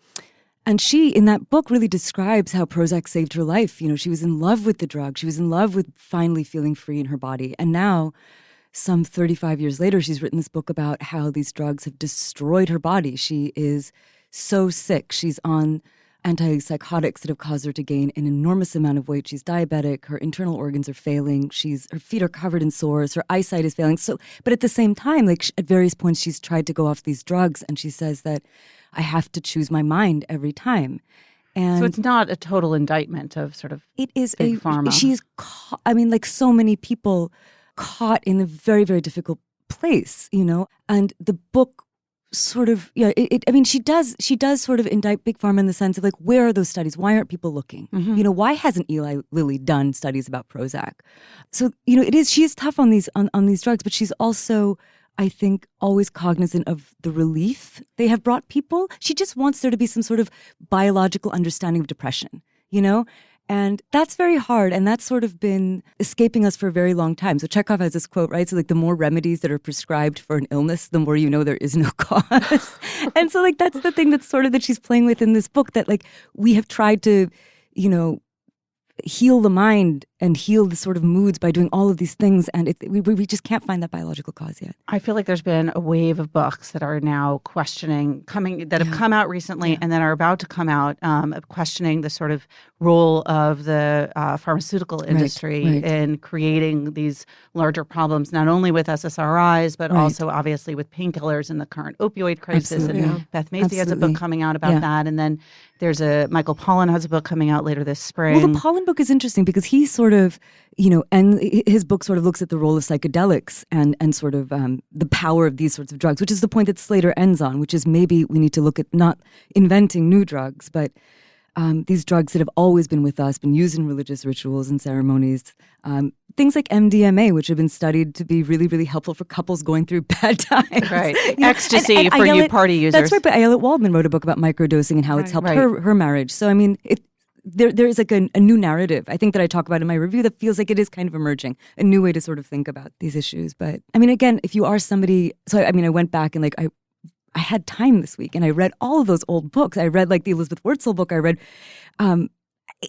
she, in that book, really describes how Prozac saved her life. She was in love with the drug. She was in love with finally feeling free in her body. And now, some 35 years later, she's written this book about how these drugs have destroyed her body. She is so sick. She's on antipsychotics that have caused her to gain an enormous amount of weight. She's diabetic. Her internal organs are failing. Her feet are covered in sores. Her eyesight is failing. So, but at the same time, like at various points, she's tried to go off these drugs, and she says that I have to choose my mind every time. And so it's not a total indictment of sort of it is big pharma. She's like so many people caught in a very, very difficult place, and the book sort of, she does sort of indict big pharma in the sense of like, where are those studies? Why aren't people looking? Why hasn't Eli Lilly done studies about Prozac? So, she is tough on these drugs, but she's also, I think, always cognizant of the relief they have brought people. She just wants there to be some sort of biological understanding of depression, And that's very hard, and that's sort of been escaping us for a very long time. So Chekhov has this quote, right? So like the more remedies that are prescribed for an illness, the more there is no cause. And so like that's the thing that's sort of that she's playing with in this book, that like we have tried to, heal the mind and heal the sort of moods by doing all of these things, and we just can't find that biological cause yet. I feel like there's been a wave of books that are now have come out recently and then are about to come out, questioning the sort of role of the pharmaceutical industry in creating these larger problems, not only with SSRIs, but also obviously with painkillers and the current opioid crisis. Absolutely. And Beth Macy has a book coming out about that. And then there's Michael Pollan has a book coming out later this spring. Well, the Pollan book is interesting because he sort of, and his book sort of looks at the role of psychedelics and sort of the power of these sorts of drugs, which is the point that Slater ends on, which is maybe we need to look at not inventing new drugs, but these drugs that have always been with us, been used in religious rituals and ceremonies. Things like MDMA, which have been studied to be really, really helpful for couples going through bad times. Right. Ecstasy for you party users. That's right, but Ayelet Waldman wrote a book about microdosing and how it's helped her marriage. So, I mean, there is like a new narrative, I think, that I talk about in my review that feels like it is kind of emerging, a new way to sort of think about these issues. But, I mean, again, if you are somebody... So, I mean, I went back and like I had time this week and I read all of those old books. I read like the Elizabeth Wurtzel book. I read...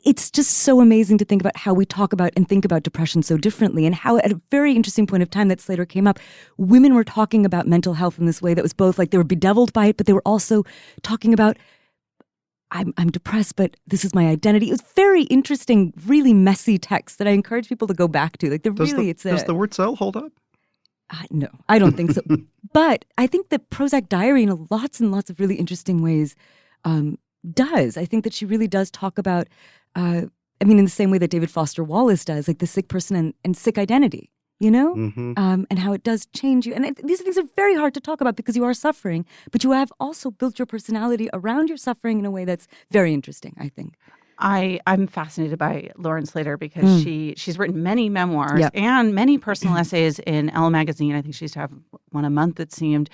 it's just so amazing to think about how we talk about and think about depression so differently, and how at a very interesting point of time that Slater came up, women were talking about mental health in this way that was both like they were bedeviled by it, but they were also talking about I'm depressed, but this is my identity. It was very interesting, really messy text that I encourage people to go back to. Like, Does the word cell hold up? No, I don't think so. But I think that Prozac Diary, in lots and lots of really interesting ways, does. I think that she really does talk about, in the same way that David Foster Wallace does, like the sick person and sick identity, and how it does change you. And these things are very hard to talk about because you are suffering, but you have also built your personality around your suffering in a way that's very interesting, I think. I'm fascinated by Lauren Slater because she's written many memoirs and many personal essays in Elle magazine. I think she used to have one a month, it seemed,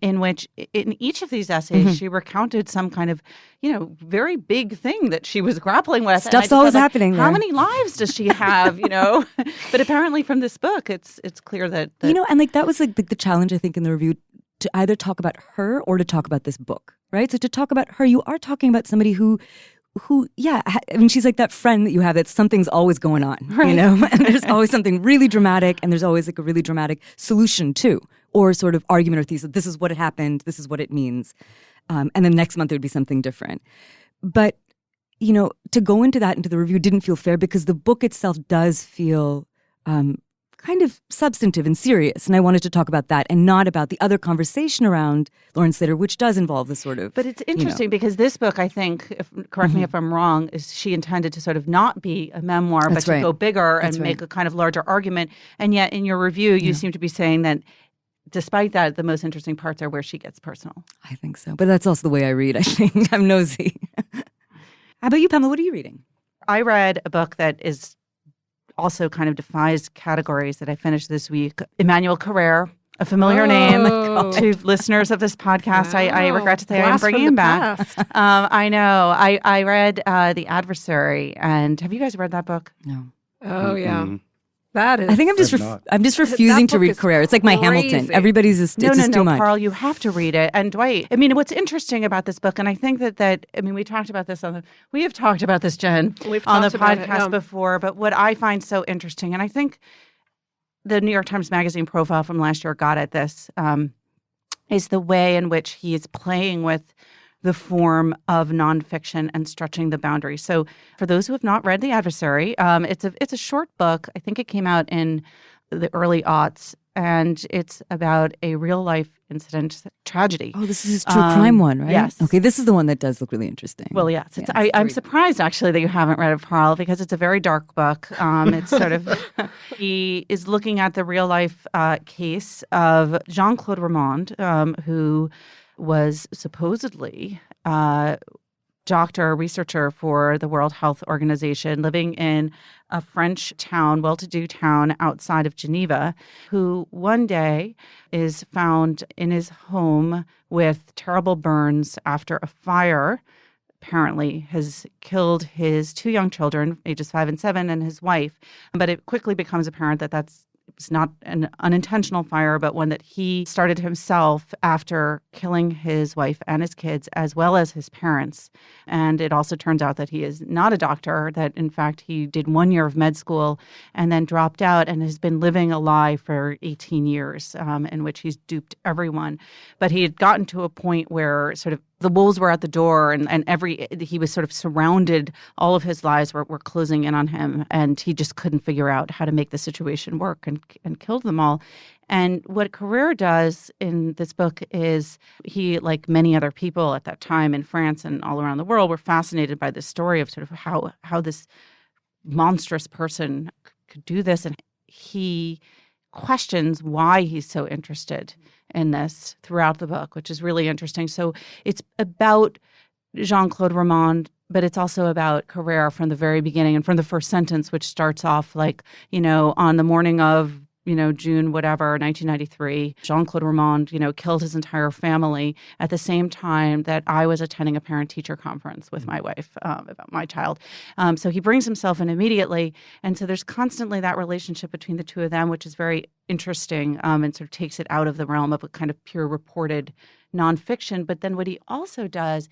in which in each of these essays she recounted some kind of, very big thing that she was grappling with. Stuff's always happening How there. many lives does she have, But apparently from this book, it's clear that and like that was like the challenge, I think, in the review, to either talk about her or to talk about this book, right? So to talk about her, you are talking about somebody who, she's like that friend that you have that something's always going on, right. And there's always something really dramatic, and there's always like a really dramatic solution too, or sort of argument or thesis. This is what happened. This is what it means. And then next month it would be something different. But, to go into the review didn't feel fair because the book itself does feel kind of substantive and serious. And I wanted to talk about that and not about the other conversation around Lauren Slater, which does involve this sort of... But it's interesting because this book, I think, correct me if I'm wrong, is she intended to sort of not be a memoir, but to go bigger and make a kind of larger argument. And yet in your review, you seem to be saying that despite that, the most interesting parts are where she gets personal. I think so. But that's also the way I read, I think. I'm nosy. How about you, Pamela? What are you reading? I read a book that is also kind of defies categories that I finished this week. Emmanuel Carrère, a familiar name to listeners of this podcast. I regret to say I'm bringing him back. I know. I read The Adversary. And have you guys read that book? No. Oh, yeah. That is. I think I'm just refusing to read Carrère. It's like my crazy. Hamilton. Everybody's just too much. Carl, you have to read it. And Dwight, what's interesting about this book, and I think that we talked about this we have talked about this, Jen, on the podcast before. But what I find so interesting, and I think the New York Times Magazine profile from last year got at this, is the way in which he is playing with the form of nonfiction and stretching the boundaries. So for those who have not read The Adversary, it's a short book. I think it came out in the early aughts, and it's about a real-life incident tragedy. Oh, this is his true crime one, right? Yes. Okay, this is the one that does look really interesting. Well, yes. I'm surprised, actually, that you haven't read it, Carl, because it's a very dark book. It's sort of... he is looking at the real-life case of Jean-Claude Ramond, who was supposedly doctor, researcher for the World Health Organization, living in a French town, well-to-do town outside of Geneva, who one day is found in his home with terrible burns after a fire apparently has killed his 2 young children, ages 5 and 7, and his wife. But it quickly becomes apparent that it's not an unintentional fire, but one that he started himself after killing his wife and his kids, as well as his parents. And it also turns out that he is not a doctor, that in fact he did 1 year of med school and then dropped out and has been living a lie for 18 years, in which he's duped everyone. But he had gotten to a point where sort of the wolves were at the door, and he was sort of surrounded. All of his lies were closing in on him, and he just couldn't figure out how to make the situation work, and killed them all. And what Carrère does in this book is he, like many other people at that time in France and all around the world, were fascinated by this story of sort of how this monstrous person could do this, and he questions why he's so interested in this throughout the book, which is really interesting. So it's about Jean-Claude Ramond, but it's also about Carrère from the very beginning and from the first sentence, which starts off like, on the morning of, June, whatever, 1993, Jean-Claude Ramond, killed his entire family at the same time that I was attending a parent-teacher conference with my wife about my child. So he brings himself in immediately. And so there's constantly that relationship between the two of them, which is very interesting, and sort of takes it out of the realm of a kind of pure reported nonfiction. But then what he also does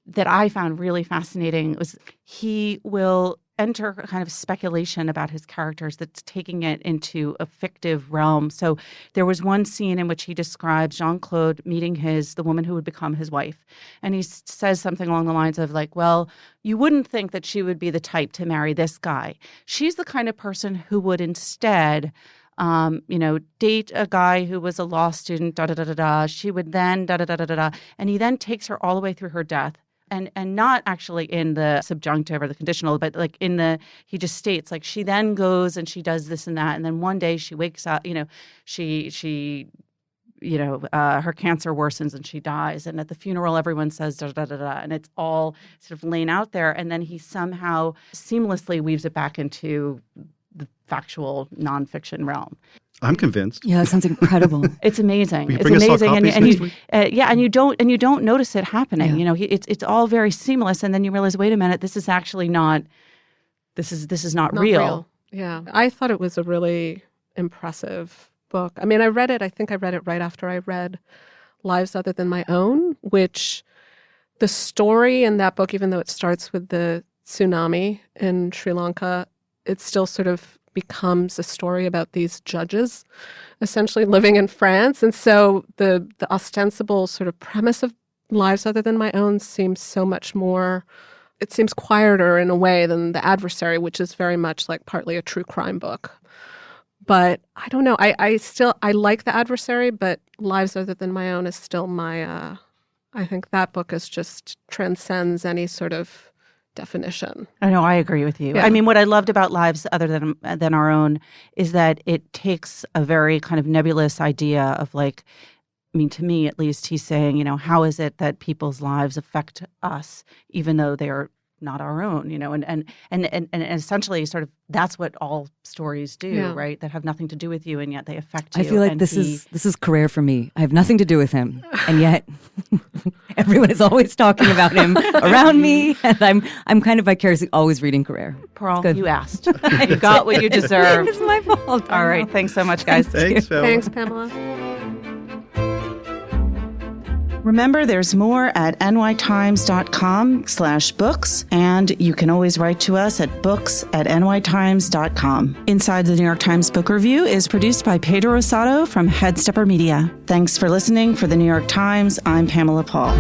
that I found really fascinating was he will enter kind of speculation about his characters that's taking it into a fictive realm. So there was one scene in which he describes Jean-Claude meeting the woman who would become his wife. And he says something along the lines of like, well, you wouldn't think that she would be the type to marry this guy. She's the kind of person who would instead date a guy who was a law student, da-da-da-da-da. She would then da-da-da-da-da. And he then takes her all the way through her death. And not actually in the subjunctive or the conditional, but like he just states like she then goes and she does this and that. And then one day she wakes up, her cancer worsens and she dies. And at the funeral, everyone says da da da da. And it's all sort of laying out there. And then he somehow seamlessly weaves it back into the factual nonfiction realm. I'm convinced. Yeah, that sounds incredible. It's amazing. Will you It's bring us all amazing, copies and next you, week? and you don't notice it happening. Yeah. It's all very seamless, and then you realize, wait a minute, this is actually not. This is not real. Yeah, I thought it was a really impressive book. I mean, I think I read it right after I read Lives Other Than My Own, which the story in that book, even though it starts with the tsunami in Sri Lanka, it still sort of becomes a story about these judges essentially living in France. And so the ostensible sort of premise of Lives Other Than My Own seems so much more, it seems quieter in a way than The Adversary, which is very much like partly a true crime book. But I don't know. I like The Adversary, but Lives Other Than My Own is still my, I think that book is just transcends any sort of definition. I know, I agree with you. Yeah. I mean, what I loved about Lives Other Than Our Own is that it takes a very kind of nebulous idea of like, I mean, to me at least, he's saying, how is it that people's lives affect us, even though they are not our own, and essentially sort of that's what all stories do, Yeah. right? That have nothing to do with you, and yet they affect you. I feel like And this is career for me. I have nothing to do with him, and yet everyone is always talking about him around me, and I'm kind of vicariously always reading career. Pearl, Good. you asked. You got what you deserve. It's my fault. All right. Thanks so much, guys. Thanks, Phil. Thanks, Pamela. Remember, there's more at nytimes.com/books, and you can always write to us at books@nytimes.com. Inside the New York Times Book Review is produced by Pedro Rosado from Headstepper Media. Thanks for listening. For the New York Times, I'm Pamela Paul.